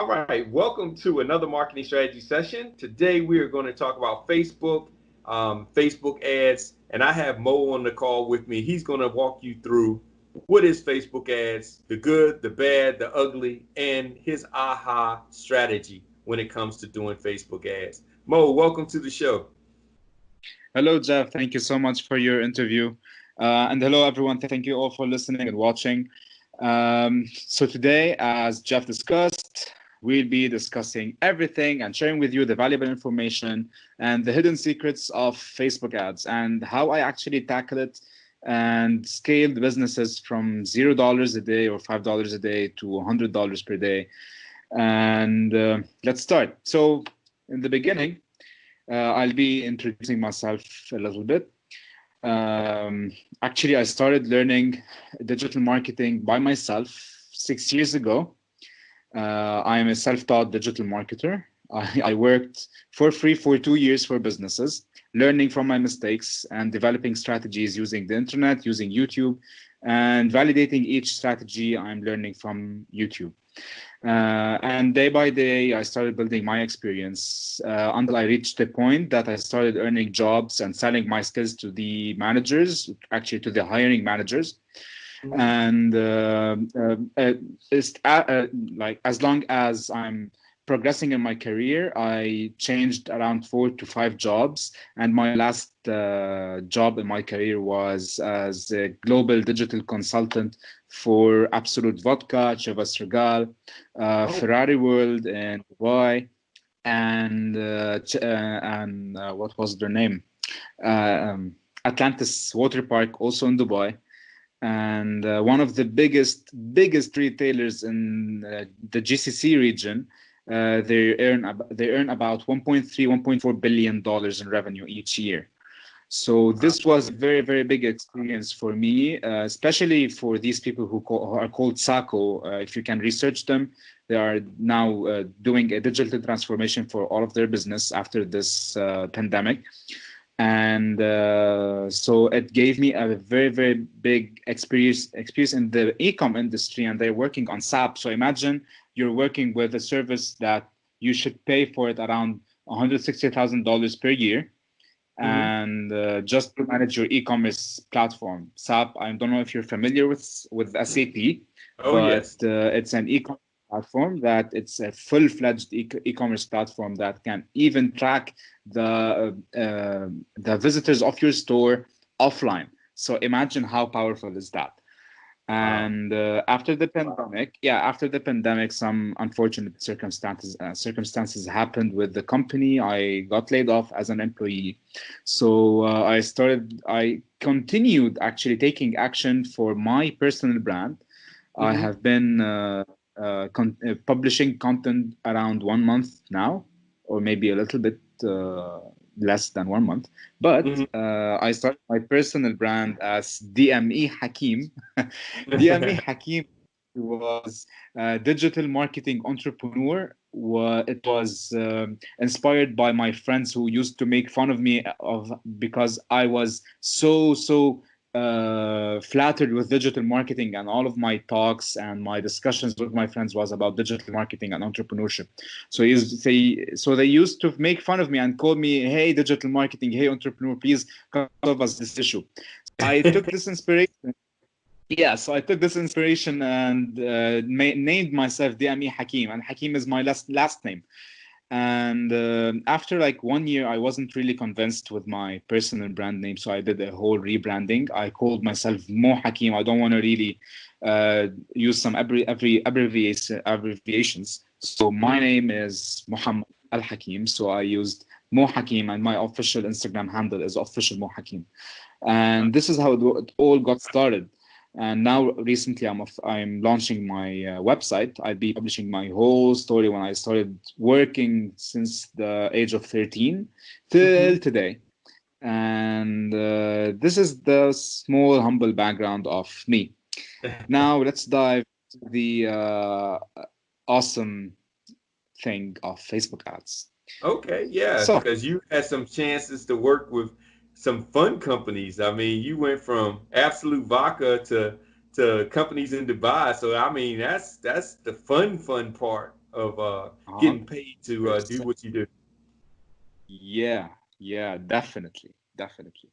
All right, welcome to another marketing strategy session. Today we are going to talk about Facebook, Facebook ads, and I have Mo on the call with me. He's going to walk you through what is Facebook ads, the good, the bad, the ugly, and his aha strategy when it comes to doing Facebook ads. Mo, welcome to the show. Hello, Jeff. Thank you so much for your interview. And hello, everyone. Thank you all for listening and watching. So today, as Jeff discussed, we'll be discussing everything and sharing with you the valuable information and the hidden secrets of Facebook ads and how I actually tackle it and scale the businesses from $0 a day or $5 a day to $100 per day. And let's start. So in the beginning, I'll be introducing myself a little bit. Actually, I started learning digital marketing by myself 6 years ago. I am a self-taught digital marketer. I worked for free for 2 years for businesses, learning from my mistakes and developing strategies using the internet, using YouTube, and validating each strategy I'm learning from YouTube. And day by day, I started building my experience until I reached the point that I started earning jobs and selling my skills to the managers, actually to the hiring managers. And like as long as I'm progressing in my career, I changed around 4 to 5 jobs. And my last job in my career was as a global digital consultant for Absolute Vodka, Chivas Regal, Ferrari World in Dubai, and what was their name? Atlantis Water Park, also in Dubai. And one of the biggest retailers in the GCC region. They earn about 1.4 billion dollars in revenue each year. So this was a very, very big experience for me, especially for these people who are called SACO. If you can research them, they are now doing a digital transformation for all of their business after this pandemic. And so it gave me a very, very big experience in the e-com industry, and they're working on SAP. So imagine you're working with a service that you should pay for it around $160,000 per year. And just to manage your e-commerce platform. SAP, I don't know if you're familiar with SAP, but it's an e-commerce platform that it's a full-fledged e-commerce platform that can even track the visitors of your store offline. So imagine how powerful is that. And after the pandemic, some unfortunate circumstances happened with the company. I got laid off as an employee. So I continued actually taking action for my personal brand. I have been publishing content around 1 month now, or maybe a little bit less than 1 month. But I started my personal brand as DME Hakim. DME Hakim was a digital marketing entrepreneur. It was inspired by my friends who used to make fun of me because I was so flattered with digital marketing, and all of my talks and my discussions with my friends was about digital marketing and entrepreneurship. So they used to make fun of me and call me, "Hey, digital marketing, hey, entrepreneur, please come solve us this issue." I took this inspiration. Yeah, so I took this inspiration and named myself DME Hakim, and Hakim is my last name. And after like 1 year, I wasn't really convinced with my personal brand name, so I did a whole rebranding. I called myself Mo Hakim. I don't want to really use some abbreviations. So my name is Muhammad Al Hakim. So I used Mo Hakim, and my official Instagram handle is official Mo Hakim. And this is how it all got started. And now recently I'm launching my website. I'll be publishing my whole story when I started working since the age of 13 till today. And this is the small, humble background of me. Now let's dive to the awesome thing of Facebook ads. Okay, yeah, because you had some chances to work with some fun companies. I mean, you went from Absolute Vodka to companies in Dubai. So I mean, that's the fun part of Uh-huh. getting paid to do Percent. what you do. Yeah, yeah, definitely, definitely.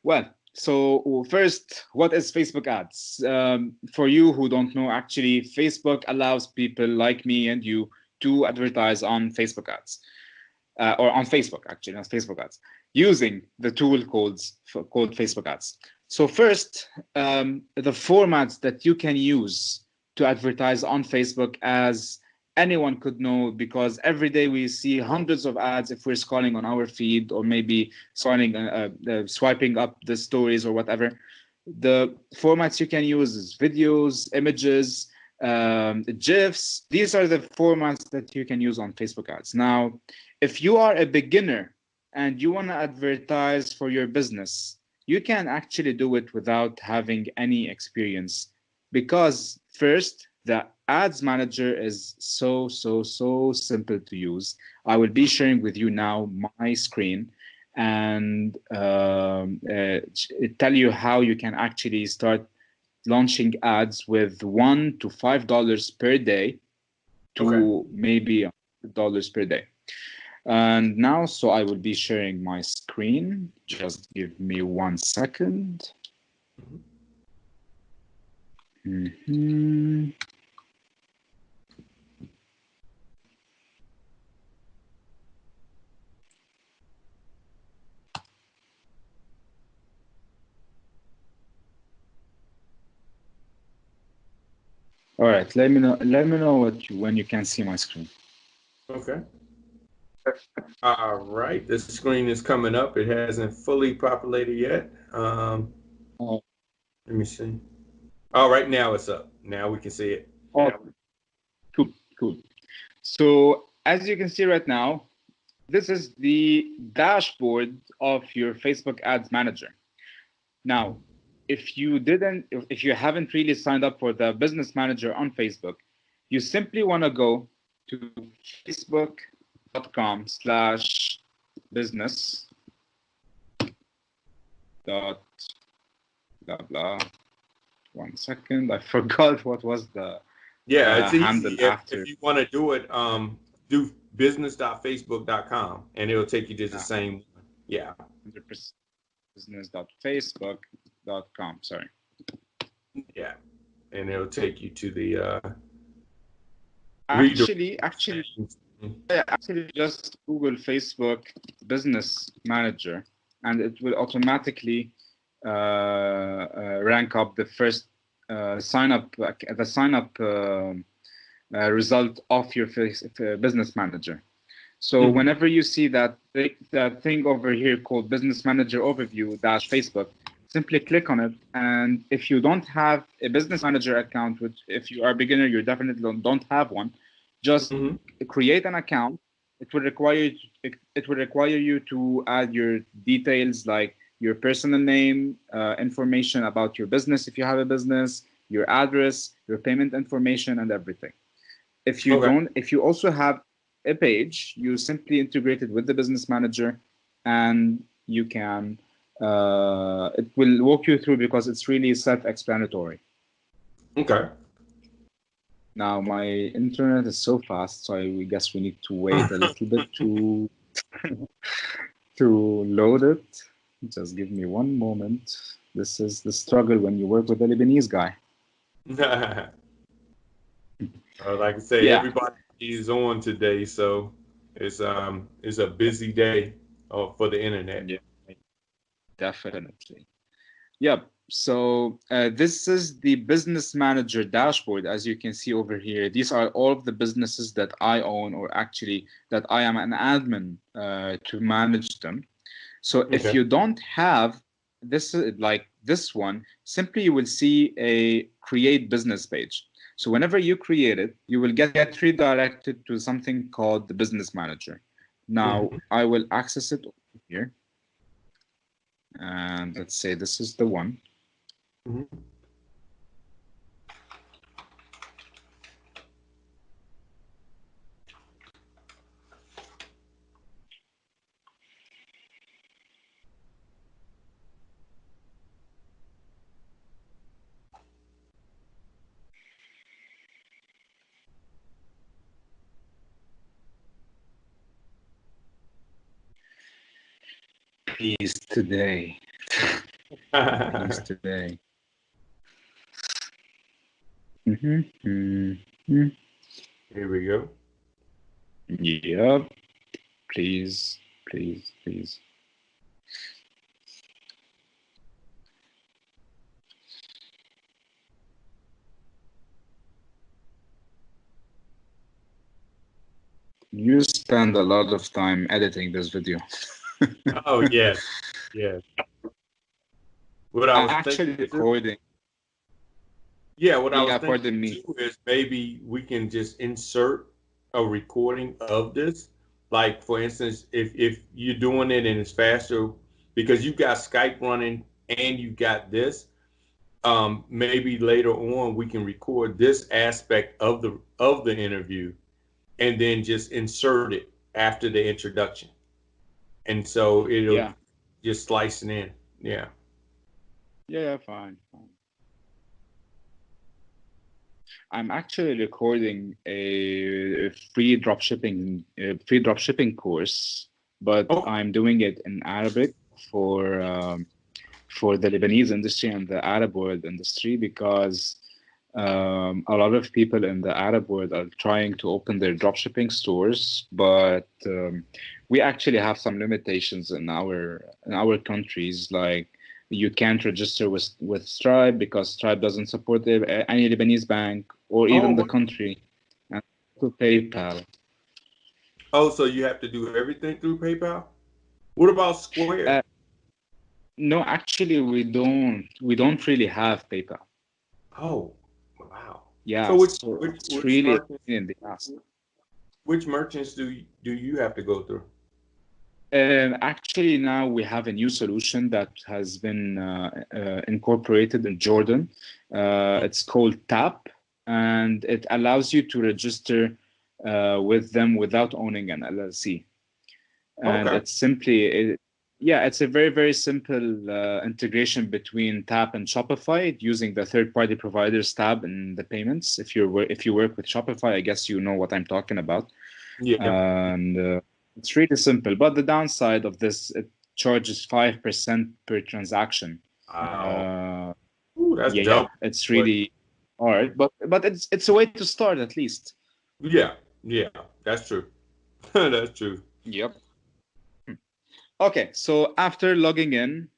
Well, so first, what is Facebook ads? For you who don't know, actually, Facebook allows people like me and you to advertise on Facebook ads, or on Facebook, actually, not Facebook ads, using the tool called Facebook ads. So first, the formats that you can use to advertise on Facebook, as anyone could know, because every day we see hundreds of ads if we're scrolling on our feed, or maybe swiping up the stories or whatever. The formats you can use is videos, images, GIFs. These are the formats that you can use on Facebook ads. Now, if you are a beginner and you want to advertise for your business, you can actually do it without having any experience, because first, the ads manager is so simple to use. I will be sharing with you now my screen, and tell you how you can actually start launching ads with $1 to $5 per day Okay. to maybe $100 per day. And now, so I will be sharing my screen. Just give me 1 second. Mhm. Mhm. All right, let me know. Let me know when you can see my screen. Okay. All right. The screen is coming up. It hasn't fully populated yet. Oh, Let me see. All right, now it's up. Now we can see it. oh, cool, cool. So as you can see right now, this is the dashboard of your Facebook Ads Manager. Now, if you haven't really signed up for the Business Manager on Facebook, you simply want to go to facebook.com/business dot blah blah. 1 second, I forgot what was the Yeah, it's easy. handle If after. you want to do it, do business.facebook.com and it'll take you to the Uh, same one. Yeah. 100% business.facebook.com. Sorry. Yeah. And it'll take you to the redirect. Actually, just Google Facebook Business Manager, and it will automatically rank up the first sign up result of your Business Manager. So Mhm. whenever you see that thing over here called Business Manager Overview dash Facebook, simply click on it. And if you don't have a Business Manager account, which if you are a beginner, you definitely don't have one, just Mhm. create an account. It will require you to add your details, like your personal name, information about your business if you have a business, your address, your payment information, and everything. Okay. If you also have a page, you simply integrate it with the business manager, and you can it will walk you through, because it's really self-explanatory. Okay. Now my internet is so fast, so I guess we need to wait a little bit to load it. Just give me one moment. This is the struggle when you work with a Lebanese guy. Like I say, Yeah, everybody is on today, so it's a busy day for the internet. yeah, definitely. Yep. So this is the business manager dashboard. As you can see over here, these are all of the businesses that I own, or actually that I am an admin to manage them. So if Okay. you don't have this, like this one, simply you will see a create business page. So whenever you create it, you will get redirected to something called the business manager. Now Mhm. I will access it over here, and let's say this is the one. Mhm. Please today. Please today. Here we go. Yep. Please, please, please. You spend a lot of time editing this video. Oh yes, yes. What I I'm was actually thinking too, recording. what I was Yeah, thinking pardon me. too is maybe we can just insert a recording of this. Like for instance, if you're doing it and it's faster because you got Skype running and you got this, maybe later on we can record this aspect of the interview and then just insert it after the introduction. And so it'll Yeah. just slice it in. Yeah. Yeah, fine, fine. I'm actually recording a free dropshipping course, but Oh, I'm doing it in Arabic for the Lebanese industry and the Arab world industry because a lot of people in the Arab world are trying to open their dropshipping stores, but we actually have some limitations in our countries. Like you can't register with Stripe because Stripe doesn't support any Lebanese bank or oh, even the country, and to PayPal. oh, so you have to do everything through PayPal? What about Square? Uh, no, actually, we don't really have PayPal. Oh, wow. Yeah, So so it's really a pain in the ass. which merchants do you have to go through? Actually, now we have a new solution that has been incorporated in Jordan. It's called TAP, and it allows you to register with them without owning an LLC. And Okay. it's simply, yeah, it's a very, very simple integration between TAP and Shopify using the third-party providers tab in the payments. If you work with Shopify, I guess you know what I'm talking about. Yeah. And it's really simple. But the downside of this, it charges 5% per transaction. Wow. Uh, Ooh, that's yeah, double. it's But really hard, but it's a way to start at least. yeah, yeah, that's true. That's true. Yep. Okay, so after logging in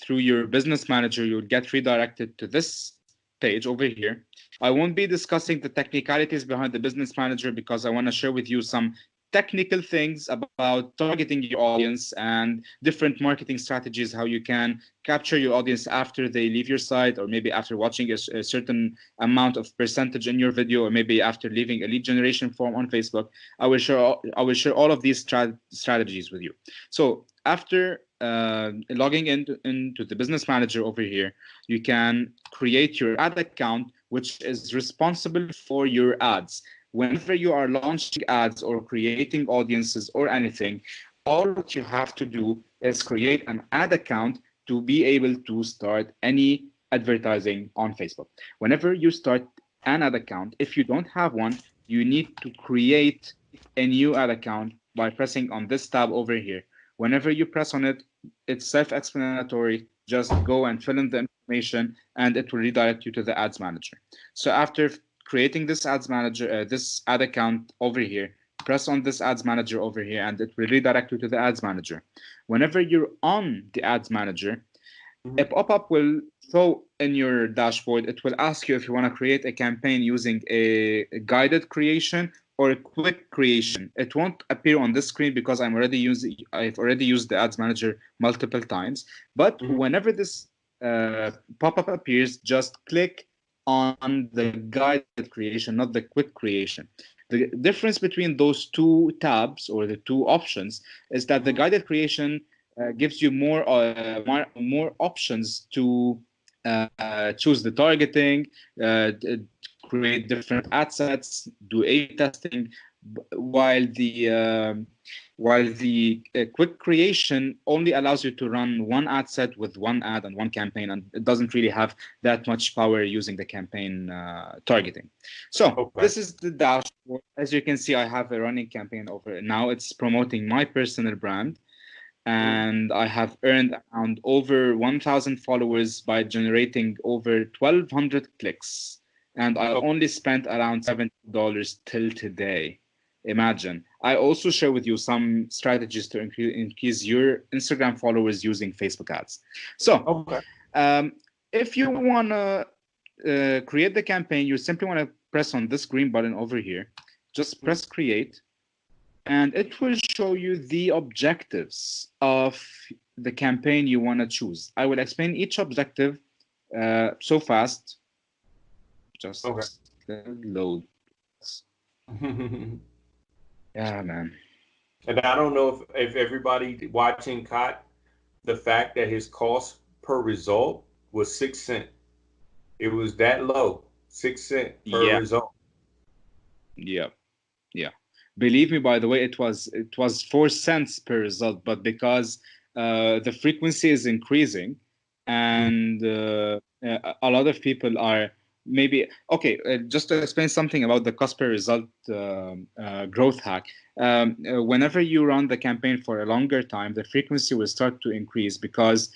through your business manager, you'll get redirected to this page over here. I won't be discussing the technicalities behind the business manager because I want to share with you some technical things about targeting your audience and different marketing strategies, how you can capture your audience after they leave your site, or maybe after watching a certain amount of percentage in your video, or maybe after leaving a lead generation form on Facebook. I will share all of these strategies with you. So after logging into the business manager over here, you can create your ad account, which is responsible for your ads. Whenever you are launching ads or creating audiences or anything, all what you have to do is create an ad account to be able to start any advertising on Facebook. Whenever you start an ad account, if you don't have one, you need to create a new ad account by pressing on this tab over here. Whenever you press on it, it's self-explanatory. Just go and fill in the information, and it will redirect you to the ads manager. So after creating this ads manager, this ad account over here, press on this ads manager over here, and it will redirect you to the ads manager. Whenever you're on the ads manager, a Mhm. pop-up will show in your dashboard. It will ask you if you want to create a campaign using a guided creation or a quick creation. It won't appear on this screen because I've already used the ads manager multiple times. But Mhm. whenever this pop-up appears, just click on the guided creation, not the quick creation. The difference between those two tabs or the two options is that the Mhm. guided creation gives you more options to choose the targeting, create different ad sets, do A/B testing, while the quick creation only allows you to run one ad set with one ad and one campaign, and it doesn't really have that much power using the campaign targeting. So Okay. this is the dashboard. As you can see, I have a running campaign over now. It's promoting my personal brand. and I have earned around over 1,000 followers by generating over 1,200 clicks. And I Okay. only spent around $70 till today. Imagine. I also share with you some strategies to increase your Instagram followers using Facebook ads. So, Okay. um, if you want to create the campaign, you simply want to press on this green button over here. Just press create, and it will show you the objectives of the campaign you want to choose. I will explain each objective so fast. Just Okay. load. Yeah, man. And I don't know if everybody watching caught the fact that his cost per result was 6 cents. It was that low, 6 cents per Yeah, result. yeah, yeah. Believe me, by the way, it was 4 cents per result, but because the frequency is increasing, and a lot of people are maybe okay. Just to explain something about the cost per result growth hack. Whenever you run the campaign for a longer time, the frequency will start to increase because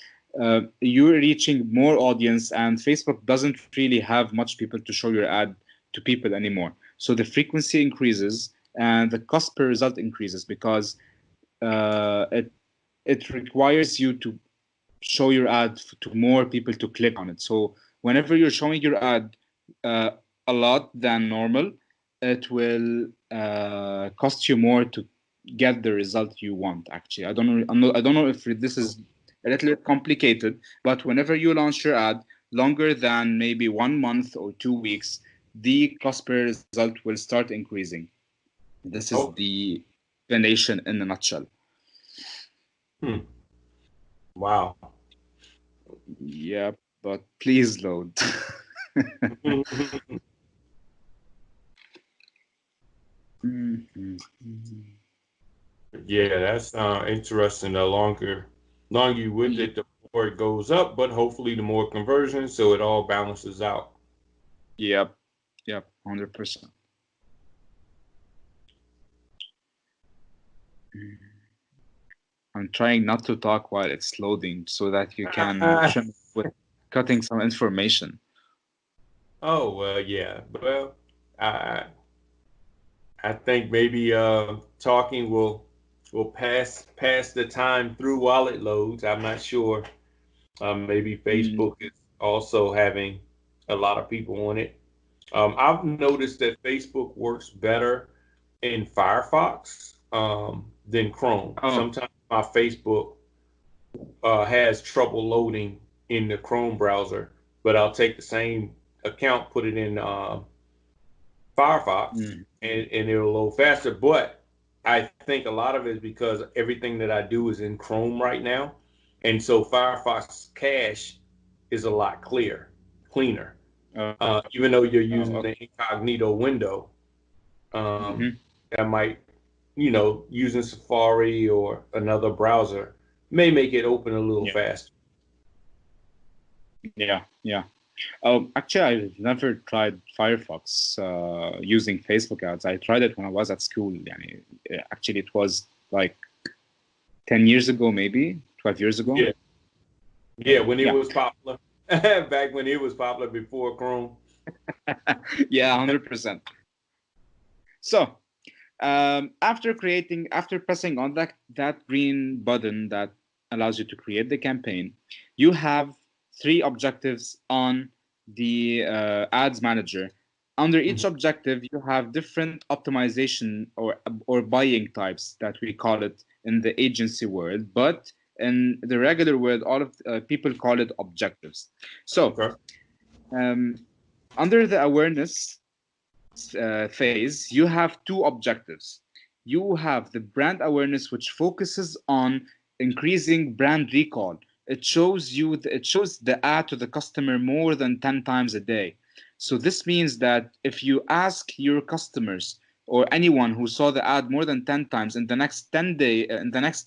you're reaching more audience, and Facebook doesn't really have much people to show your ad to people anymore. So the frequency increases and the cost per result increases because it requires you to show your ad to more people to click on it. So whenever you're showing your ad uh, a lot than normal, it will cost you more to get the result you want. Actually, I don't know if this is a little bit complicated, but whenever you launch your ad longer than maybe 1 month or 2 weeks, the cost per result will start increasing. This is Oh, the explanation in a nutshell. hmm. Wow. Yeah, but please load. Mhm. Yeah, that's interesting. The longer you with Ye- it, the more it goes up, but hopefully the more conversion, so it all balances out. Yep, yep, 100%. I'm trying not to talk while it's loading so that you can trim with cutting some information. Oh well, yeah. Well, I I think maybe talking will pass the time through while it loads. I'm not sure. Maybe Mm. Facebook is also having a lot of people on it. I've noticed that Facebook works better in Firefox than Chrome. Oh, Sometimes my Facebook has trouble loading in the Chrome browser, but I'll take the same account, put it in Firefox, mm. and it'll load faster. But I think a lot of it is because everything that I do is in Chrome right now, and so Firefox cache is a lot cleaner. Oh, Even though you're oh, using the incognito window, um, mhm. that might, using Safari or another browser may make it open a little Yeah, faster. yeah, yeah. Actually, I've never tried Firefox using Facebook ads. I tried it when I was at school. Yani, actually, it was like 10 years ago, maybe 12 years ago. Yeah, yeah, when it Yeah, was popular, back when it was popular before Chrome. yeah, 100%. So, after pressing on that green button that allows you to create the campaign, you have three objectives on the ads manager. Under each Mhm. objective, you have different optimization or buying types that we call it in the agency world, but in the regular world, all of people call it objectives. So, Okay. um, under the awareness phase, you have two objectives. You have the brand awareness, which focuses on increasing brand recall. It shows the ad to the customer more than 10 times a day. So this means that if you ask your customers or anyone who saw the ad more than 10 times in the next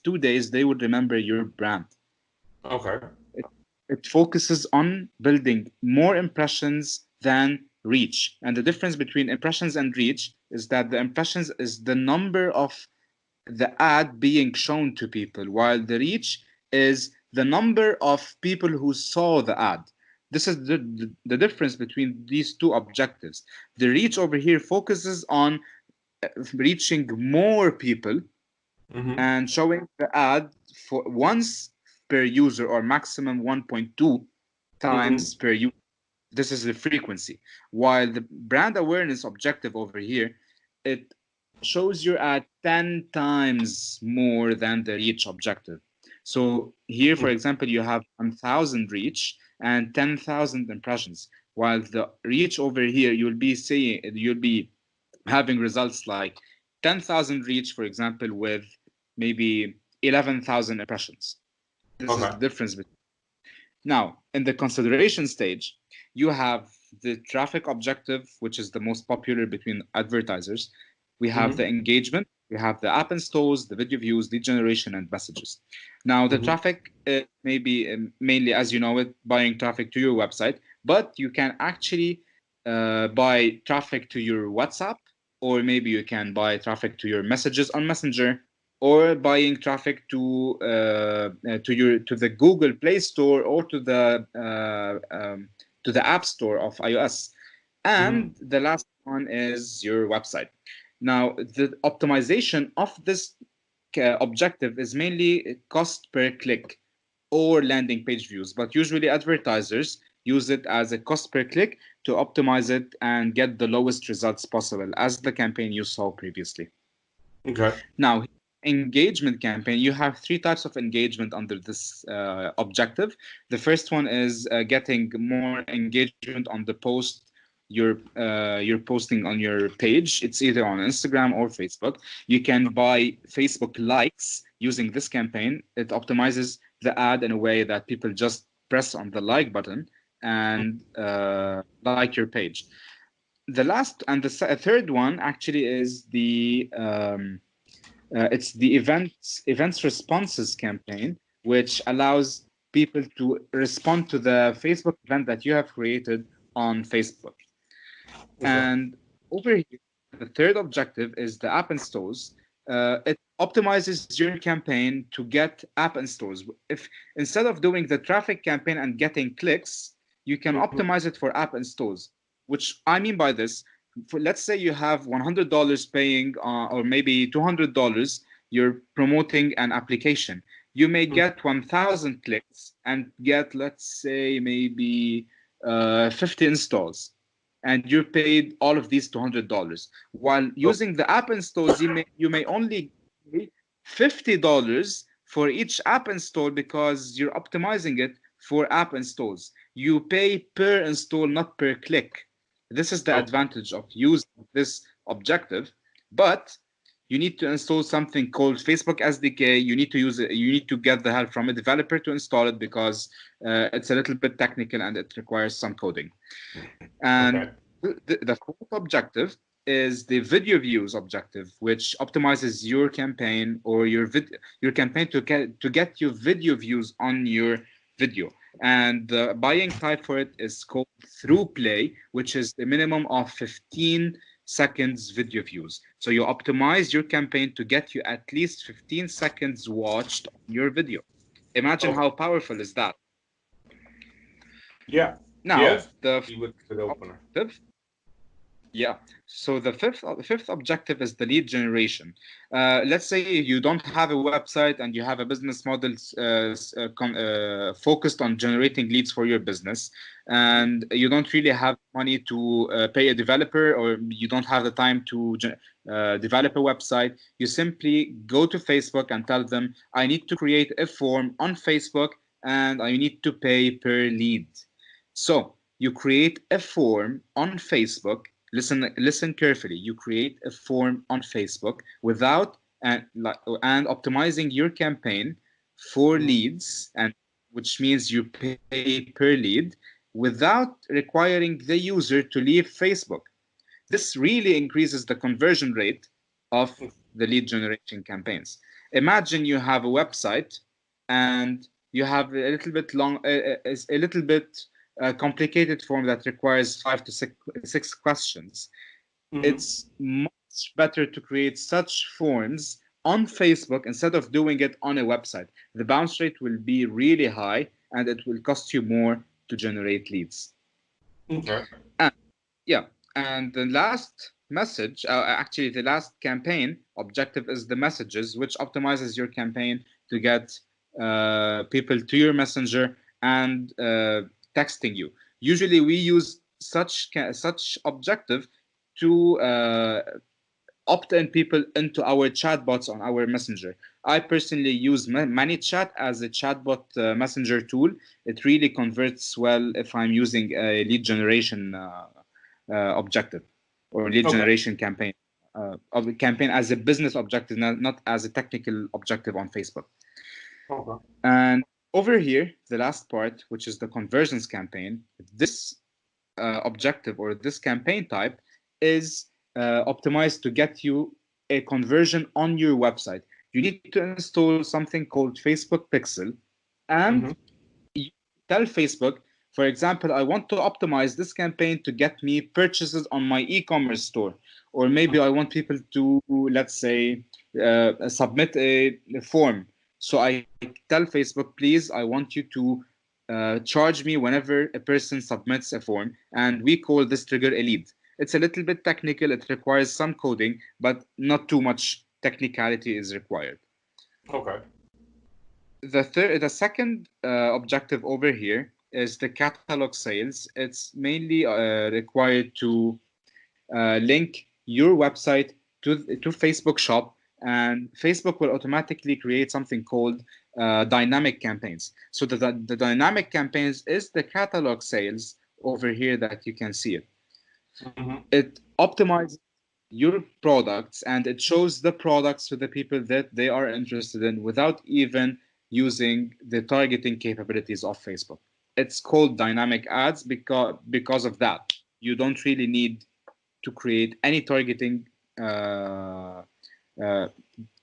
2 days, they would remember your brand. Okay. It, it focuses on building more impressions than reach. And the difference between impressions and reach is that the impressions is the number of the ad being shown to people, while the reach is the number of people who saw the ad. This is the difference between these two objectives. The reach over here focuses on reaching more people Mm-hmm. and showing the ad for once per user, or maximum 1.2 Mm-hmm. times per user. This is the frequency. While the brand awareness objective over here, it shows your ad 10 times more than the reach objective. So here, for example, you have 1,000 reach and 10,000 impressions. While the reach over here, you'll be having results like 10,000 reach, for example, with maybe 11,000 impressions. This is Okay. the difference. Now, in the consideration stage, you have the traffic objective, which is the most popular between advertisers. We have Mm-hmm. the engagement, we have the app installs, the video views, lead generation, and messages. Now, the Mm-hmm. traffic may be mainly, as you know it, buying traffic to your website, but you can actually buy traffic to your WhatsApp, or maybe you can buy traffic to your messages on Messenger, or buying traffic to the Google Play Store, or to the App Store of iOS. Mm-hmm. And the last one is your website. Now, the optimization of this objective is mainly cost per click or landing page views, but usually advertisers use it as a cost per click to optimize it and get the lowest results possible, as the campaign you saw previously. Okay. Now, engagement campaign, you have three types of engagement under this objective. The first one is getting more engagement on the post you're posting on your page. It's either on Instagram or Facebook. You can buy Facebook likes using this campaign. It optimizes the ad in a way that people just press on the like button and like your page. The last and the third one actually is it's the events responses campaign, which allows people to respond to the Facebook event that you have created on Facebook. Okay. And over here, the third objective is the app installs. It optimizes your campaign to get app installs. If instead of doing the traffic campaign and getting clicks, you can Mm-hmm. optimize it for app installs. Which I mean by this, let's say you have $100 paying, or maybe $200, you're promoting an application. You may get 1,000 clicks and get, let's say, maybe 50 installs, and you paid all of these $200. While Oh, using the app installs, you may only pay $50 for each app install, because you're optimizing it for app installs. You pay per install, not per click. This is the okay. advantage of using this objective. But you need to install something called Facebook SDK. You need to use it. You need to get the help from a developer to install it, because it's a little bit technical and it requires some coding. Okay. And the fourth objective is the video views objective, which optimizes your campaign, or your campaign to get you video views on your video. And the buying type for it is called through play, which is the minimum of 15 seconds video views. So you optimize your campaign to get you at least 15 seconds watched on your video. Imagine Okay. how powerful is that. Yeah. Now, Yes. the See what the opener. objective. Yeah. So the fifth objective is the lead generation. Let's say you don't have a website and you have a business model focused on generating leads for your business, and you don't really have money to pay a developer, or you don't have the time to develop a website. You simply go to Facebook and tell them, I need to create a form on Facebook and I need to pay per lead. So you create a form on Facebook. Listen carefully. You create a form on Facebook without and optimizing your campaign for Mm-hmm. leads, and which means you pay per lead without requiring the user to leave Facebook. This really increases the conversion rate of the lead generation campaigns. Imagine you have a website and you have a little bit complicated form that requires five to six questions. Mm-hmm. It's much better to create such forms on Facebook instead of doing it on a website. The bounce rate will be really high and it will cost you more to generate leads. Okay. And yeah, and the last message, actually the last campaign objective is the messages, which optimizes your campaign to get people to your messenger and texting you. Usually we use such objective to opt-in people into our chatbots on our messenger. I personally use ManyChat as a chatbot messenger tool. It really converts well if I'm using a lead generation objective or lead Okay. generation campaign. Of the campaign as a business objective, not as a technical objective on Facebook. Okay. And over here, the last part, which is the conversions campaign, this objective or this campaign type is optimized to get you a conversion on your website. You need to install something called Facebook Pixel and Mm-hmm. you tell Facebook, for example, I want to optimize this campaign to get me purchases on my e-commerce store. Or maybe I want people to, let's say, submit a form. So I tell Facebook, please, I want you to charge me whenever a person submits a form, and we call this trigger a lead. It's a little bit technical, it requires some coding, but not too much technicality is required. Okay. The second objective over here is the catalog sales. It's mainly required to link your website to Facebook Shop, and Facebook will automatically create something called dynamic campaigns. So the dynamic campaigns is the catalog sales over here that you can see it. Mm-hmm. It optimizes your products and it shows the products to the people that they are interested in without even using the targeting capabilities of Facebook. It's called dynamic ads because of that. You don't really need to create any targeting uh,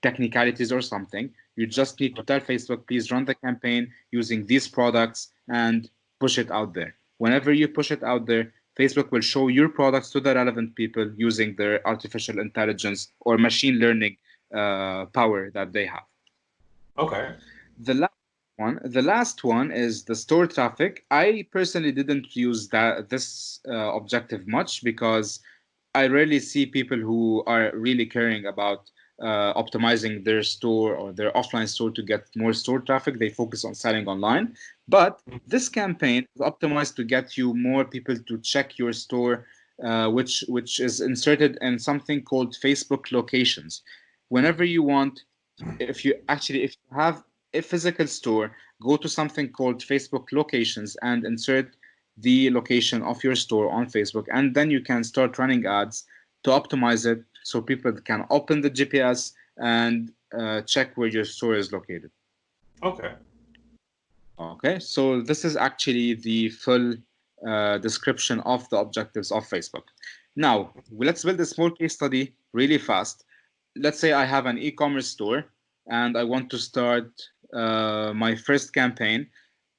technicalities or something. You just need to tell Facebook, please run the campaign using these products and push it out there. Whenever you push it out there, Facebook will show your products to the relevant people using their artificial intelligence or machine learning power that they have. Okay. The last one is the store traffic. I personally didn't use this objective much because I rarely see people who are really caring about optimizing their store or their offline store to get more store traffic. They focus on selling online. But this campaign is optimized to get you more people to check your store, which is inserted in something called Facebook locations. Whenever you want, if you have a physical store, go to something called Facebook locations and insert the location of your store on Facebook, and then you can start running ads to optimize it so people can open the GPS and check where your store is located. Okay. Okay, so this is actually the full description of the objectives of Facebook. Now, let's build a small case study really fast. Let's say I have an e-commerce store and I want to start my first campaign.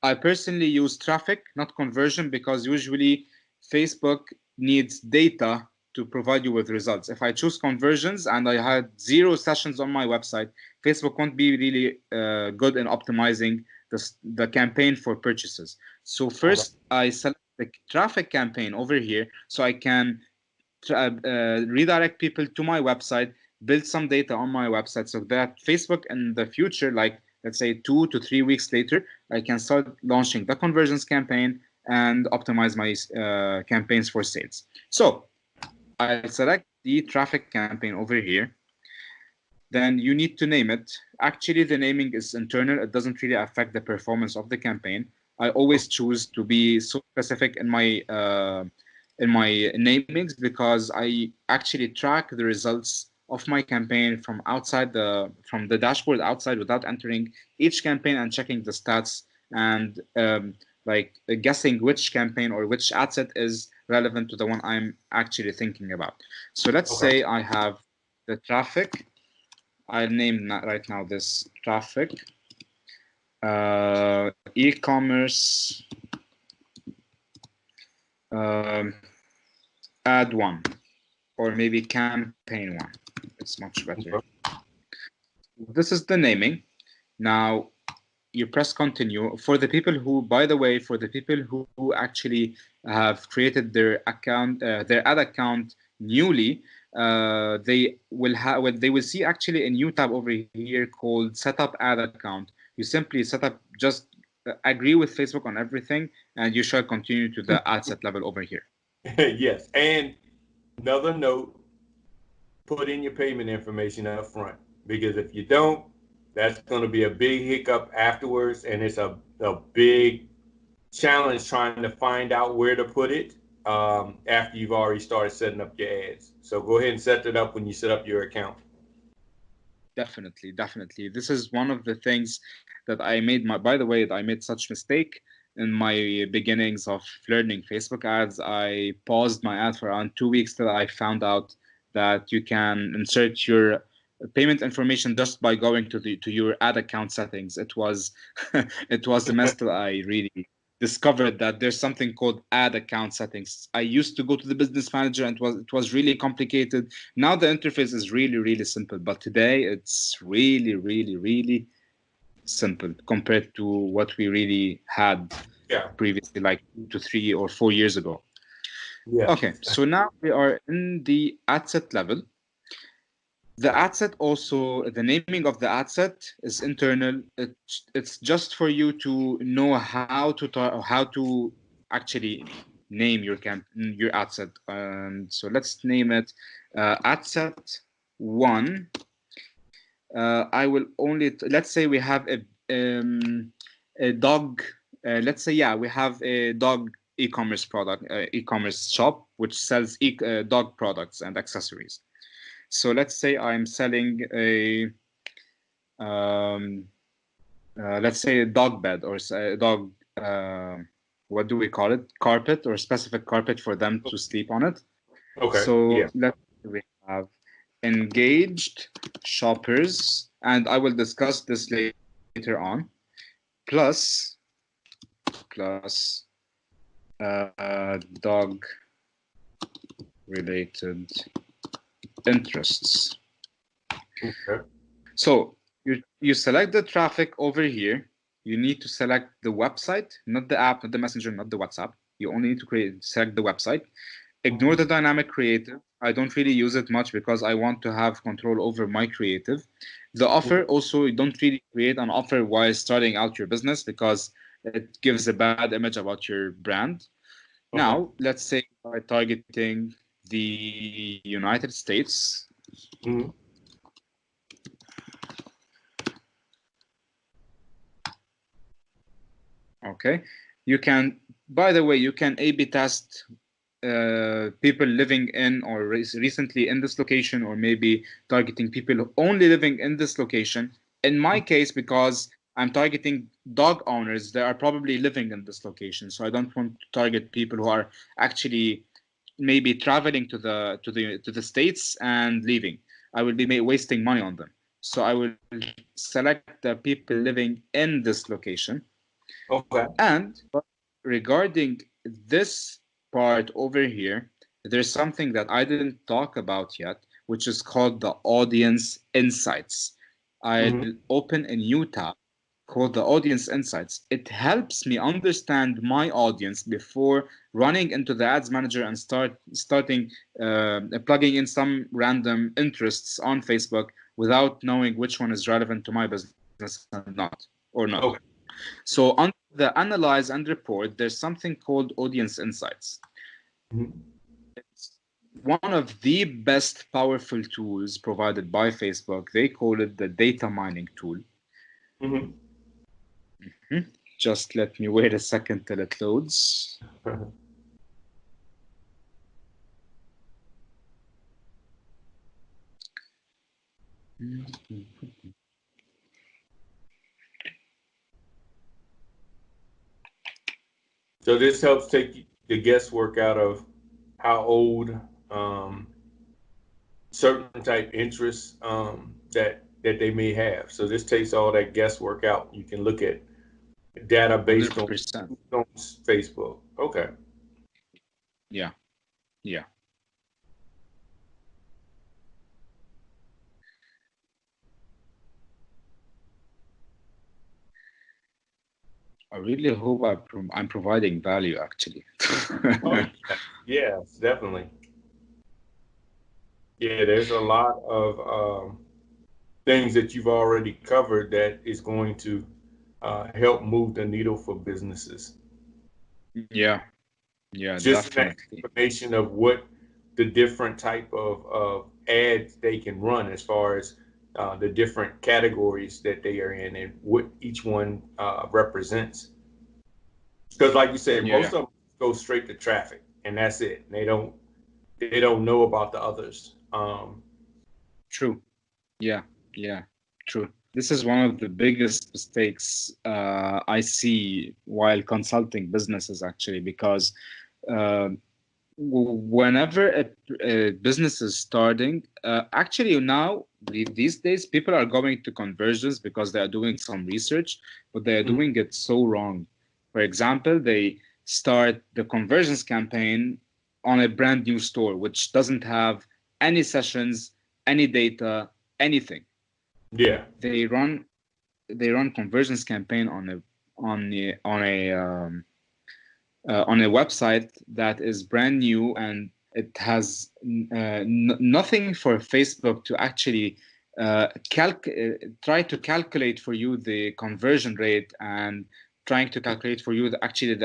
I personally use traffic, not conversion, because usually Facebook needs data to provide you with results. If I choose conversions and I had 0 sessions on my website, Facebook won't be really good in optimizing the campaign for purchases. So Okay. first, I select the traffic campaign over here so I can redirect people to my website, build some data on my website so that Facebook in the future, like let's say 2 to 3 weeks later, I can start launching the conversions campaign and optimize my campaigns for sales. So I'll select the traffic campaign over here. Then you need to name it. Actually, the naming is internal. It doesn't really affect the performance of the campaign. I always choose to be so specific in my namings because I actually track the results of my campaign from the dashboard outside without entering each campaign and checking the stats and like guessing which campaign or which ad set is relevant to the one I'm actually thinking about. So let's Okay. say I have the traffic. I'll name right now this traffic e-commerce um, ad one or maybe campaign one. It's much better. Okay. this is the naming. Now you press continue. For the people who, by the way, for the people who actually have created their account, their ad account newly, they will see actually a new tab over here called Setup Ad Account. You simply set up, just agree with Facebook on everything, and you shall continue to the ad set level over here. Yes. And another note, put in your payment information up front, because if you don't, that's going to be a big hiccup afterwards, and it's a big challenge trying to find out where to put it after you've already started setting up your ads. So go ahead and set it up when you set up your account. Definitely, definitely. This is one of the things that I made by the way, I made such mistake in my beginnings of learning Facebook ads. I paused my ad for around 2 weeks till I found out that you can insert your payment information just by going to your ad account settings. It was it was a mess till I really discovered that there's something called ad account settings. I used to go to the business manager, and it was really complicated. Now the interface is really, really simple, but today it's really, really, really simple compared to what we really had Yeah. previously, like 2 to 3 or 4 years ago. Yeah. Okay, so now we are in the ad set level. The ad set, also the naming of the ad set is internal. It's just for you to know how to actually name your ad set. So let's name it ad set one. I will only let's say we have a dog. Let's say, yeah, we have a dog e-commerce product, e-commerce shop which sells dog products and accessories. So let's say I'm selling um, let's say a dog bed, or a dog, what do we call it? Carpet, or specific carpet for them to sleep on it. Okay. So Yeah. we have engaged shoppers, and I will discuss this later on. Plus, plus dog related interests. Okay. So you select the traffic over here. You need to select the website, not the app, not the messenger, not the WhatsApp. You only need to select the website. Ignore the dynamic creative. I don't really use it much because I want to have control over my creative. The offer also, you don't really create an offer while starting out your business because it gives a bad image about your brand. Uh-huh. Now, let's say by targeting the United States. Mm-hmm. Okay, you can, by the way, you can A/B test people living in or recently in this location, or maybe targeting people only living in this location. In my case, because I'm targeting dog owners, they are probably living in this location, so I don't want to target people who are actually maybe traveling to the States and leaving. I will be wasting money on them. So I will select the people living in this location. Okay. And regarding this part over here, there's something that I didn't talk about yet, which is called the audience insights. I'll Mm-hmm. open a new tab called the audience insights. It helps me understand my audience before running into the ads manager and starting plugging in some random interests on Facebook without knowing which one is relevant to my business and not. Okay. So on the analyze and report, there's something called audience insights. Mm-hmm. It's one of the best powerful tools provided by Facebook. They call it the data mining tool. Mm-hmm. Just let me wait a second till it loads. So this helps take the guesswork out of how old um, certain type interests that they may have. So this takes all that guesswork out. You can look at data based on 100%. Facebook. Okay. Yeah, yeah. I really hope I'm providing value, actually. Oh, yeah. Yes, definitely. Yeah, there's a lot of things that you've already covered that is going to help move the needle for businesses. Yeah, yeah, Just in that definitely. explanation of what the different type of ads they can run as far as the different categories that they are in and what each one represents. Because, like you said, Yeah, most of them go straight to traffic, and that's it. They don't know about the others. true. Yeah, yeah, true. This is one of the biggest mistakes I see while consulting businesses, actually, because uh, whenever a business is starting, actually now these days people are going to conversions because they are doing some research, but they are Mhm. doing it so wrong. For example, they start the conversions campaign on a brand new store which doesn't have any sessions, any data, anything. Yeah. They run conversions campaign on a website that is brand new, and it has nothing for Facebook to actually try to calculate for you the conversion rate, and trying to calculate for you the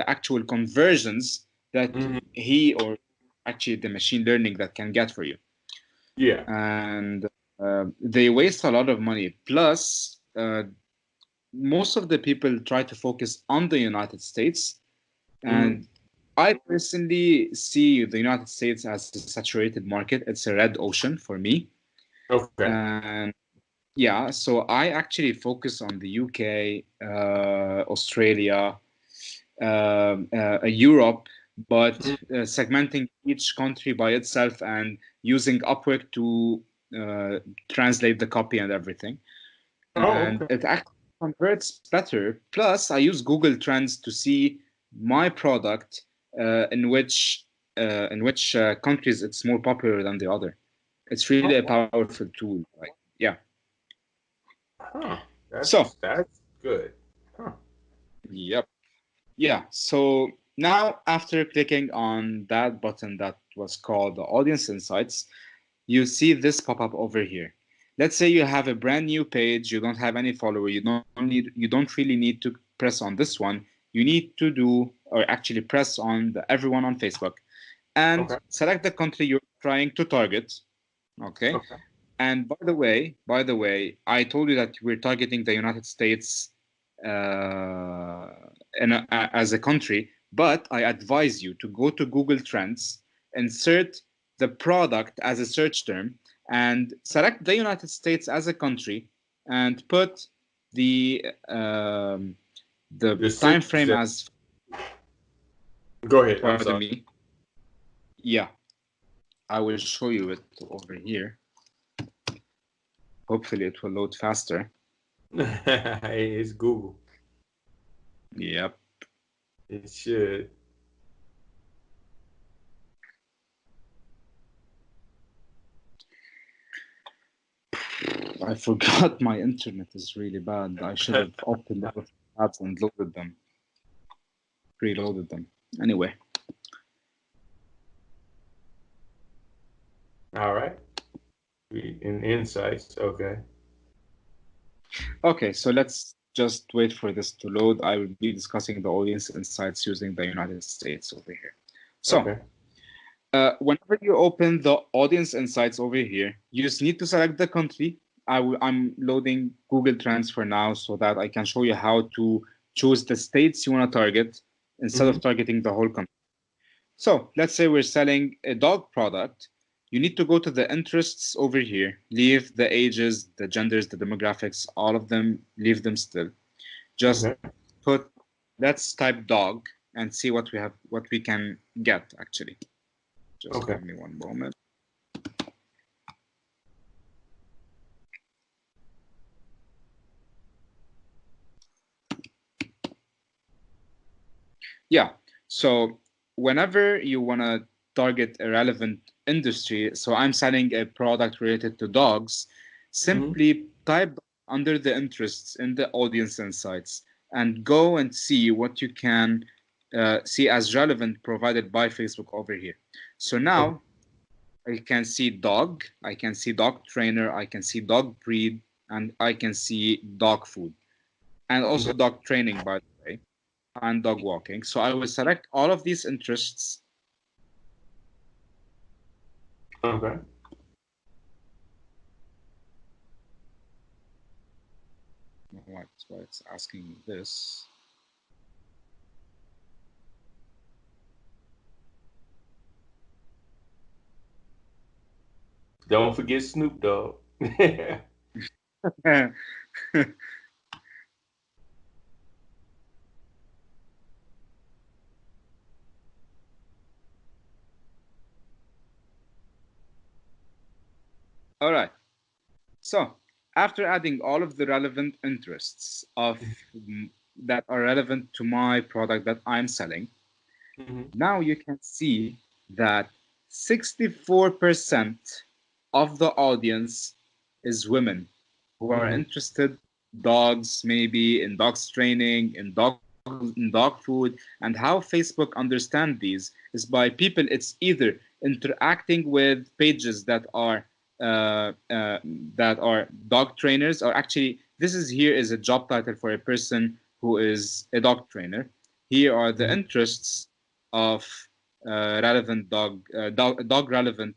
actual conversions that Hmm. he or actually the machine learning that can get for you. Yeah. And they waste a lot of money. Plus, most of the people try to focus on the United States, Hmm. and I personally see the United States as a saturated market. It's a red ocean for me. Okay. And yeah, so I actually focus on the UK, Australia, Europe, but Mhm. segmenting each country by itself and using Upwork to translate the copy and everything. Oh, And okay. it actually converts better. Plus, I use Google Trends to see my product in which countries it's more popular than the other. It's really a Oh, powerful tool. Like, yeah. huh. So, That's good. Huh. yep. Yeah. So now, after clicking on that button that was called the Audience Insights, you see this pop up over here. Let's say you have a brand new page, you don't have any follower, you don't really need to press on this one. You need to do, or actually press on the everyone on Facebook and Okay. select the country you're trying to target. Okay. Okay. And by the way, I told you that we're targeting the United States uh, as a country, but I advise you to go to Google Trends, insert the product as a search term, and select the United States as a country, and put the The time cities frame that. as, Go ahead. I'm pardon sorry. me. Yeah, I will show you it over here. Hopefully, it will load faster. It's Google. Yep. It should. I forgot my internet is really bad. I should have opened all of the tabs and loaded them, preloaded them. Anyway, All right. In insights. Okay. okay, so let's just wait for this to load. I will be discussing the audience insights using the United States over here. So, Okay. whenever you open the audience insights over here, you just need to select the country. I'm loading Google Trends for now so that I can show you how to choose the states you want to target instead Hmm. of targeting the whole country. So let's say we're selling a dog product. You need to go to the interests over here, leave the ages, the genders, the demographics, all of them, leave them still. Just Okay. put, let's type dog and see what we can get actually. Just Okay. give me one moment. Yeah. So whenever you want to target a relevant industry, so I'm selling a product related to dogs, Hmm. simply type under the interests in the audience insights. and go and see what you can see as relevant provided by Facebook over here. So Okay. now I can see dog, I can see dog trainer, I can see dog breed, and I can see dog food, and also dog training, by the way, and dog walking. So I will select all of these interests. Okay. That's why it's asking me this. Don't forget Snoop Dogg. All right. So after adding all of the relevant interests of that are relevant to my product that I'm selling, now you can see that 64% of the audience is women who are interested dogs, maybe in dogs training, in dog food, and how Facebook understand these is by people. It's either interacting with pages that are dog trainers, or actually this is here is a job title for a person who is a dog trainer. Here are the interests of relevant dog relevant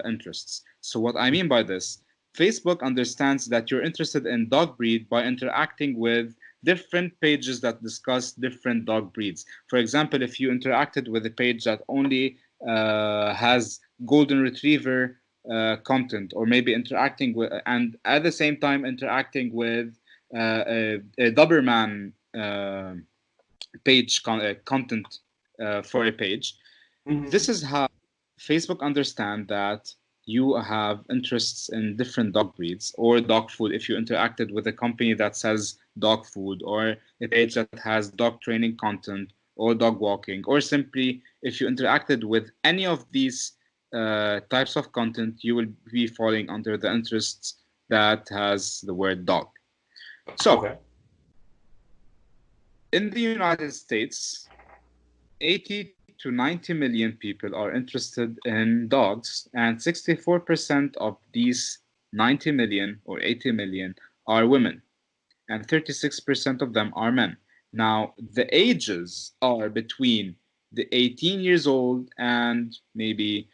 interests. So what I mean by this, Facebook understands that you're interested in dog breed by interacting with different pages that discuss different dog breeds. For example, if you interacted with a page that only has golden retriever content, or maybe interacting with, and at the same time interacting with a Doberman page content for a page. This is how Facebook understand that you have interests in different dog breeds or dog food. If you interacted with a company that sells dog food, or a page that has dog training content or dog walking, or simply if you interacted with any of these types of content, you will be falling under the interests that has the word dog. So Okay. in the United States, 80 to 90 million people are interested in dogs, and 64% of these 90 million or 80 million are women, and 36% of them are men. Now, the ages are between the 18 years old and maybe,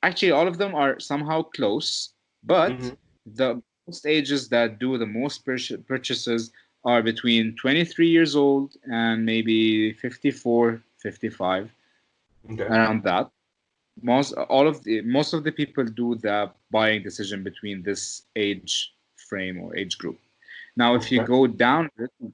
actually, all of them are somehow close, but the most ages that do the most purchases are between 23 years old and maybe 54, 55, Okay. around that. Most of the people do the buying decision between this age frame or age group. Now, if you Okay. go down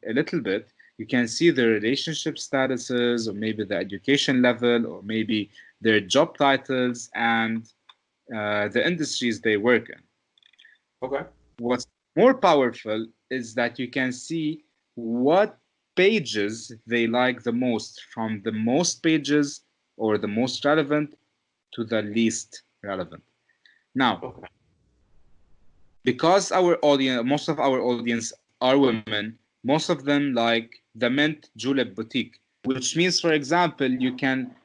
a little bit, you can see the relationship statuses, or maybe the education level, or maybe their job titles and the industries they work in. Okay. What's more powerful is that you can see what pages they like the most, from the most pages or the most relevant to the least relevant. Now, Okay. because most of our audience are women, most of them like the mint julep boutique, which means, for example, you can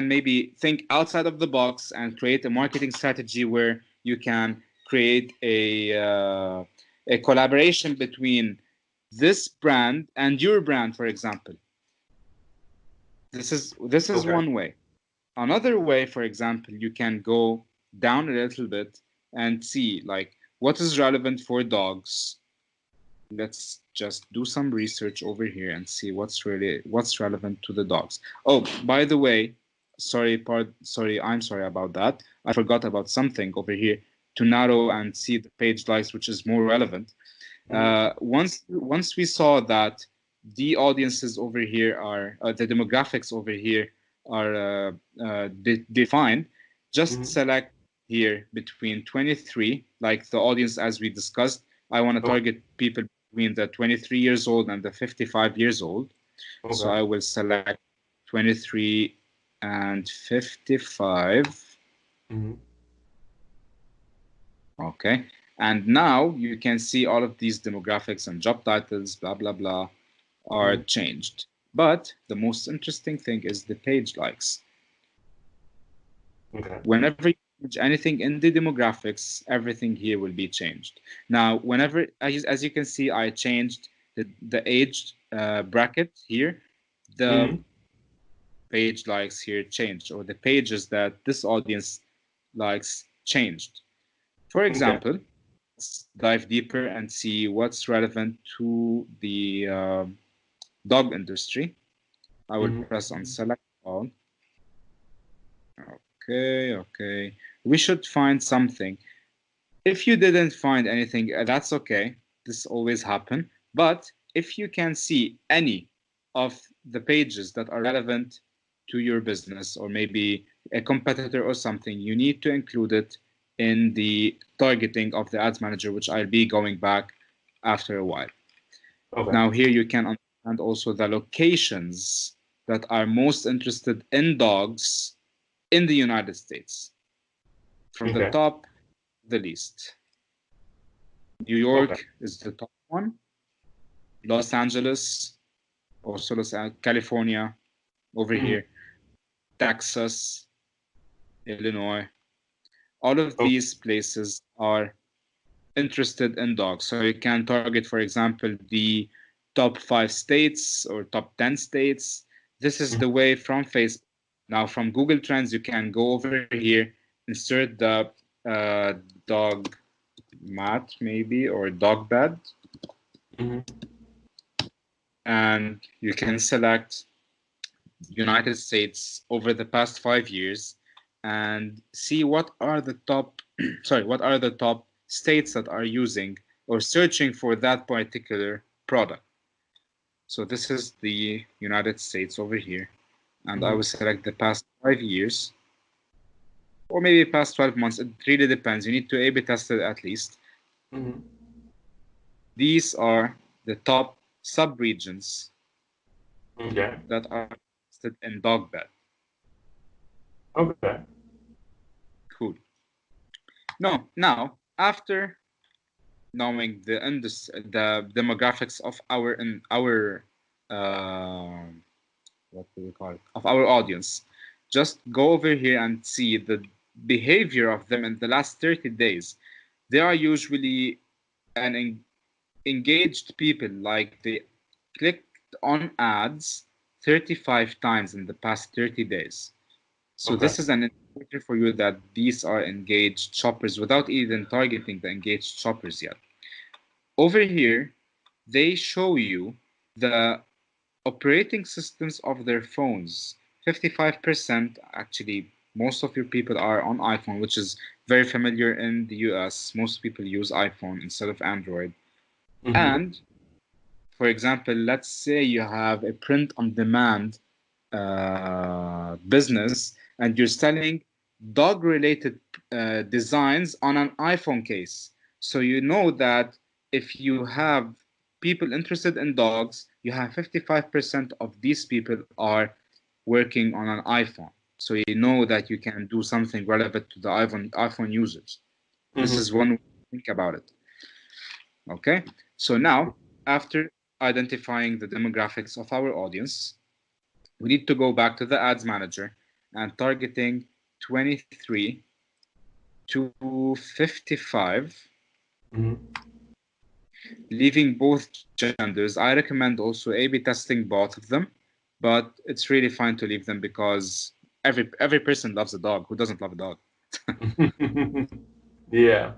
maybe think outside of the box and create a marketing strategy where you can create a collaboration between this brand and your brand, for example. This is Okay. one way. Another way, for example, you can go down a little bit and see like what is relevant for dogs. Let's just do some research over here and see what's relevant to the dogs. Oh, by the way, I'm sorry about that. I forgot about something over here to narrow and see the page likes, which is more relevant. Once we saw that the audiences over here are the demographics over here are defined, just select here between 23, like the audience as we discussed. I want to Okay. target people between the 23 years old and the 55 years old. So Okay. I will select 23 and 55. Okay. And now you can see all of these demographics and job titles, blah, blah, blah. are changed. But the most interesting thing is the page likes. Okay. Whenever you change anything in the demographics, everything here will be changed. Now, whenever, as you can see, I changed the age bracket here, the page likes here changed, or the pages that this audience likes changed. For example, let's dive deeper and see what's relevant to the dog industry. I will press on select all. Okay. We should find something. If you didn't find anything, that's okay. This always happens. But if you can see any of the pages that are relevant to your business, or maybe a competitor or something, you need to include it in the targeting of the ads manager, which I'll be going back after a while. Okay. Now here you can understand also the locations that are most interested in dogs in the United States. From the top, the least. New York is the top one. Los Angeles, also California, over here. Texas, Illinois. All of these places are interested in dogs. So you can target, for example, the top 5 states or top 10 states. This is the way from Facebook. Now from Google Trends, you can go over here, insert the dog mat maybe, or dog bed. And you can select United States over the past 5 years and see what are the top what are the top states that are using or searching for that particular product. So this is the United States over here, and I will select the past 5 years or maybe past 12 months. It really depends. You need to A/B test it at least. These are the top sub-regions that are listed in dog bed. Okay. Cool. No, now after knowing the demographics of our what do we call it, of our audience, just go over here and see the behavior of them in the last 30 days. They are usually an engaged people, like they clicked on ads 35 times in the past 30 days. So this is an indicator for you that these are engaged shoppers without even targeting the engaged shoppers yet. Over here, they show you the operating systems of their phones. 55%, actually, most of your people are on iPhone, which is very familiar in the US. Most people use iPhone instead of Android. And, for example, let's say you have a print-on-demand business and you're selling dog-related designs on an iPhone case. So you know that if you have people interested in dogs, you have 55% of these people are working on an iPhone. So you know that you can do something relevant to the iPhone users. This is one way to think about it. Okay, so now after identifying the demographics of our audience, we need to go back to the ads manager and targeting 23 to 55, leaving both genders. I recommend also A/B testing both of them, but it's really fine to leave them because every person loves a dog. Who doesn't love a dog? Yeah.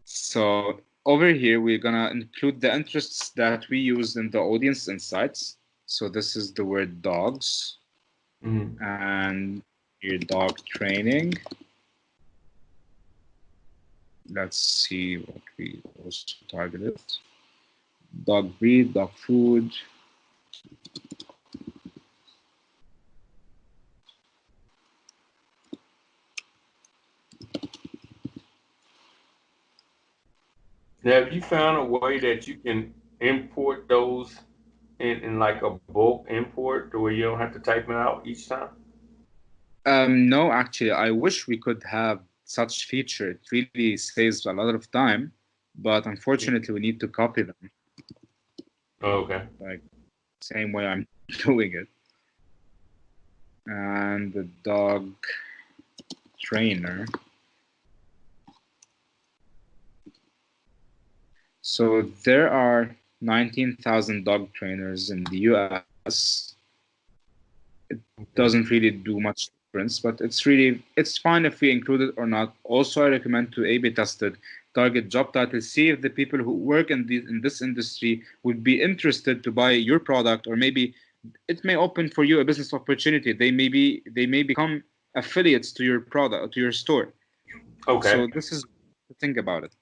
So over here, we're gonna include the interests that we use in the audience insights. So this is the word dogs, and your dog training. Let's see what we also targeted. Dog breed, dog food. Now, have you found a way that you can import those in like a bulk import to where you don't have to type them out each time? No, actually, I wish we could have such feature. It really saves a lot of time, but unfortunately, we need to copy them. Okay. like same way I'm doing it. And the dog trainer. So there are 19,000 dog trainers in the US. It Okay. doesn't really do much difference, but it's fine if we include it or not. Also, I recommend to A/B test it, target job titles, see if the people who work in this industry would be interested to buy your product, or maybe it may open for you a business opportunity. They may become affiliates to your product, to your store. Okay. So this is the thing about it.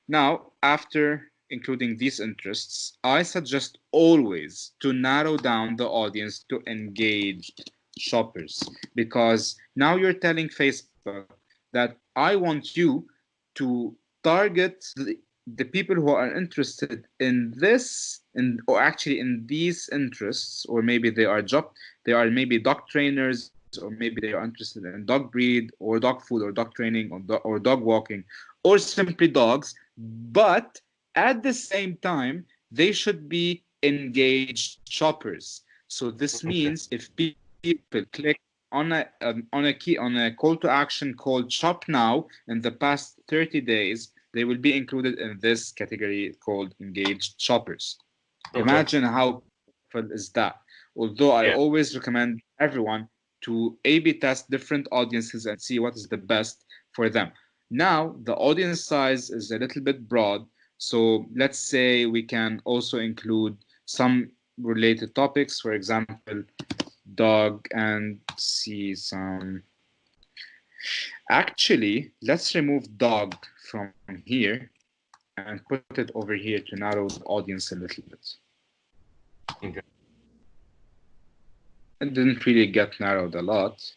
Now, after including these interests, I suggest always to narrow down the audience to engaged shoppers, because now you're telling Facebook that I want you to target the people who are interested in this, or actually in these interests, or maybe they are maybe dog trainers, or maybe they are interested in dog breed or dog food or dog training or dog walking, or simply dogs. But at the same time, they should be engaged shoppers. So this Okay. means if people click on a call to action called shop now in the past 30 days, they will be included in this category called engaged shoppers. Okay. Imagine how powerful is that. Although I Yeah. always recommend everyone to A/B test different audiences and see what is the best for them. Now, the audience size is a little bit broad, so let's say we can also include some related topics, for example, dog, and see some. Actually, let's remove dog from here and put it over here to narrow the audience a little bit. Okay. It didn't really get narrowed a lot.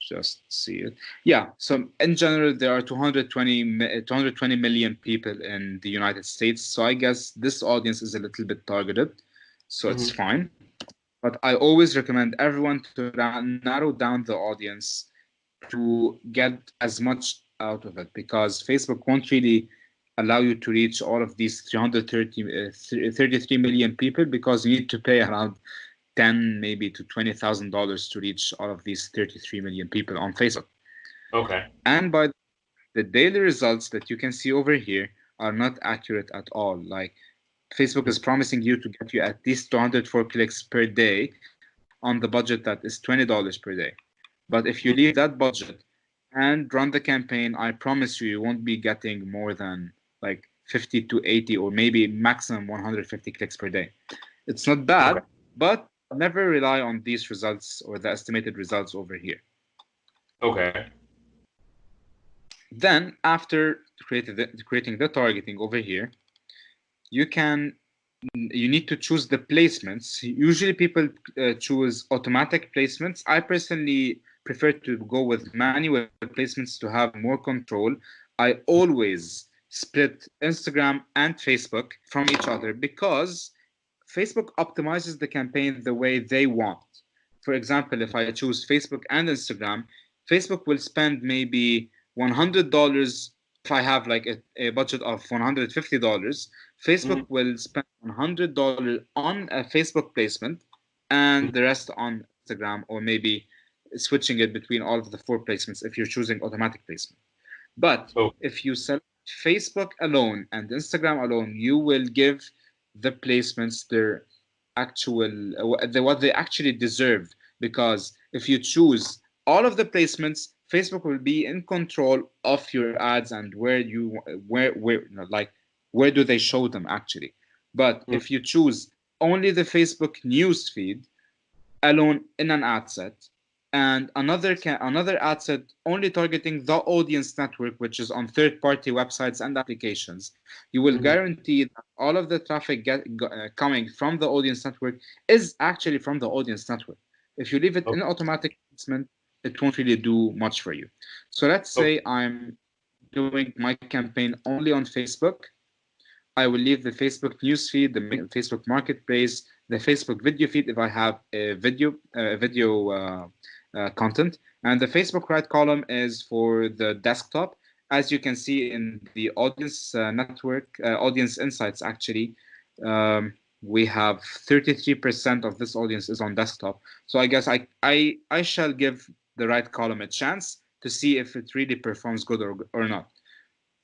Just see it. Yeah, so in general, there are 220 million people in the United States. So I guess this audience is a little bit targeted. So it's Hmm. fine. But I always recommend everyone to narrow down the audience to get as much out of it, because Facebook won't really allow you to reach all of these 33 million people, because you need to pay around 10 maybe to $20,000 to reach all of these 33 million people on Facebook. Okay. And by the daily results that you can see over here are not accurate at all. Like, Facebook is promising you to get you at least 204 clicks per day on the budget that is $20 per day. But if you leave that budget and run the campaign, I promise you, you won't be getting more than like 50 to 80 or maybe maximum 150 clicks per day. It's not Okay. bad, but never rely on these results or the estimated results over here. Okay. Then, after creating the targeting over here, you can you need to choose the placements. Usually people choose automatic placements. I personally prefer to go with manual placements to have more control. I always split Instagram and Facebook from each other, because Facebook optimizes the campaign the way they want. For example, if I choose Facebook and Instagram, Facebook will spend maybe $100. If I have like a budget of $150, Facebook Hmm. will spend $100 on a Facebook placement and the rest on Instagram, or maybe switching it between all of the four placements if you're choosing automatic placement. But Oh. if you select Facebook alone and Instagram alone, you will give the placements their actual what they actually deserve. Because if you choose all of the placements, Facebook will be in control of your ads and where like where do they show them actually. But Mm. if you choose only the Facebook news feed alone in an ad set, and another ad set only targeting the audience network, which is on third-party websites and applications, you will Mhm. guarantee that all of the traffic coming from the audience network is actually from the audience network. If you leave it Oh, in automatic placement, it won't really do much for you. So let's oh, say I'm doing my campaign only on Facebook. I will leave the Facebook newsfeed, the Facebook Marketplace, the Facebook video feed if I have a video content, and the Facebook right column is for the desktop. As you can see in the audience network, audience insights actually, We have 33% of this audience is on desktop. So I guess I shall give the right column a chance to see if it really performs good or not.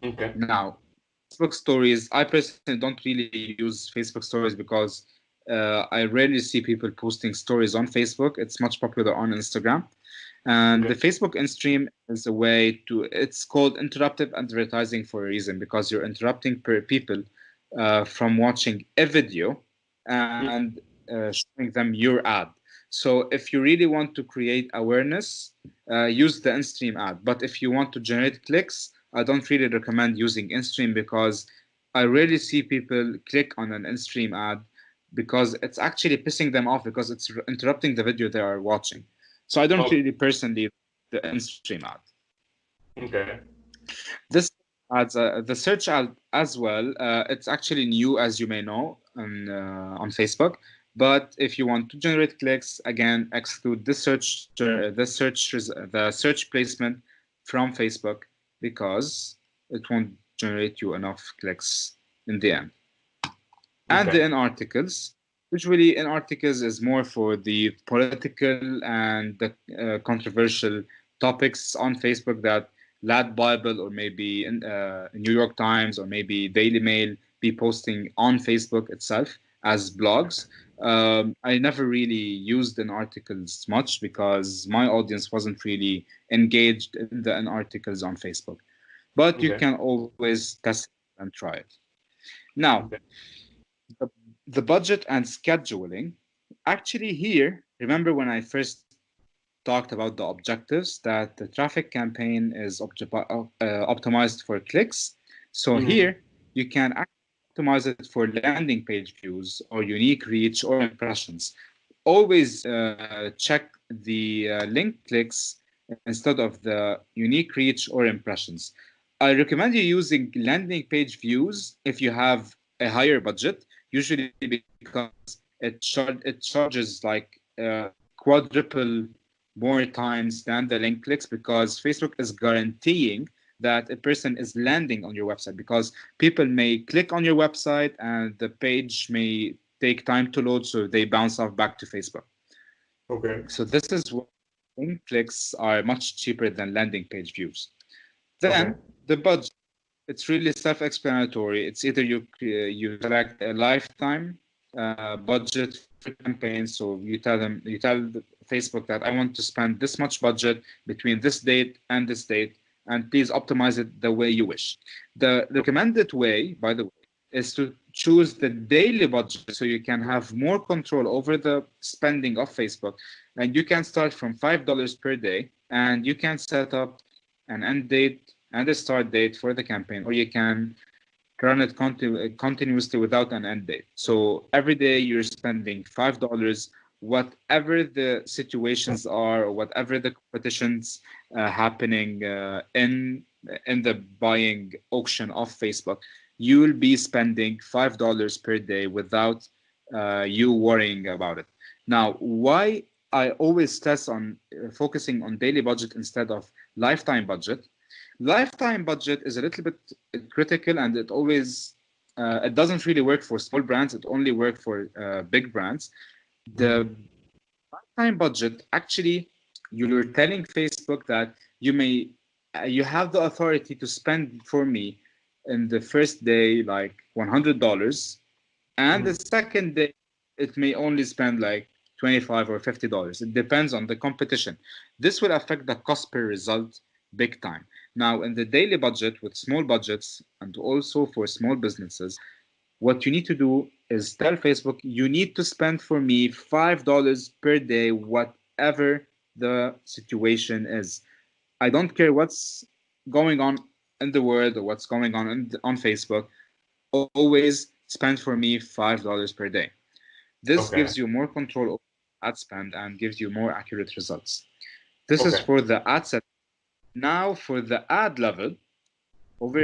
Okay. Now, Facebook stories, I personally don't really use Facebook stories because I rarely see people posting stories on Facebook. It's much popular on Instagram. And the Okay. Facebook in stream is a way to, it's called interruptive advertising for a reason, because you're interrupting people from watching a video and showing them your ad. So if you really want to create awareness, use the in-stream ad. But if you want to generate clicks, I don't really recommend using in-stream, because I rarely see people click on an in-stream ad because it's actually pissing them off, because it's interrupting the video they are watching. So I don't Oh, really personally the in-stream ad. okay. This adds the search ad as well. It's actually new, as you may know, on Facebook. But if you want to generate clicks, again, exclude the search placement from Facebook, because it won't generate you enough clicks in the end. And Okay. the in articles, usually in articles is more for the political and the controversial topics on Facebook that Lad Bible or maybe New York Times or maybe Daily Mail be posting on Facebook itself as blogs. I never really used in articles much because my audience wasn't really engaged in the in articles on Facebook. But you Okay. can always test and try it. Now, Okay. the, the budget and scheduling. Actually, here, remember when I first talked about the objectives, that the traffic campaign is optimized for clicks. So Mm-hmm. here, you can optimize it for landing page views or unique reach or impressions. Always check the link clicks instead of the unique reach or impressions. I recommend you using landing page views if you have a higher budget, usually because it charges like quadruple more times than the link clicks, because Facebook is guaranteeing that a person is landing on your website, because people may click on your website and the page may take time to load, so they bounce off back to Facebook. Okay. So this is why link clicks are much cheaper than landing page views. Okay. Then the budget, it's really self-explanatory. It's either you select a lifetime budget for your campaign. So you tell Facebook that I want to spend this much budget between this date and this date, and please optimize it the way you wish. The recommended way, by the way, is to choose the daily budget, so you can have more control over the spending of Facebook. And you can start from $5 per day, and you can set up an end date and a start date for the campaign, or you can run it continuously without an end date. So every day you're spending $5, whatever the situations are, or whatever the competitions happening in the buying auction of Facebook, you will be spending $5 per day without you worrying about it. Now, why I always stress on focusing on daily budget instead of lifetime budget. Lifetime budget is a little bit critical, and it doesn't really work for small brands. It only works for big brands. The lifetime budget, actually, you're telling Facebook that you have the authority to spend for me in the first day like $100, and the Mm-hmm. second day it may only spend like $25 or $50. It depends on the competition. This will affect the cost per result big time. Now, in the daily budget with small budgets and also for small businesses, what you need to do is tell Facebook you need to spend for me $5 per day, whatever the situation is. I don't care what's going on in the world or what's going on on Facebook. Always spend for me $5 per day. This gives Okay. you more control over ad spend and gives you more accurate results. This is Okay. for the ad set. Now for the ad level.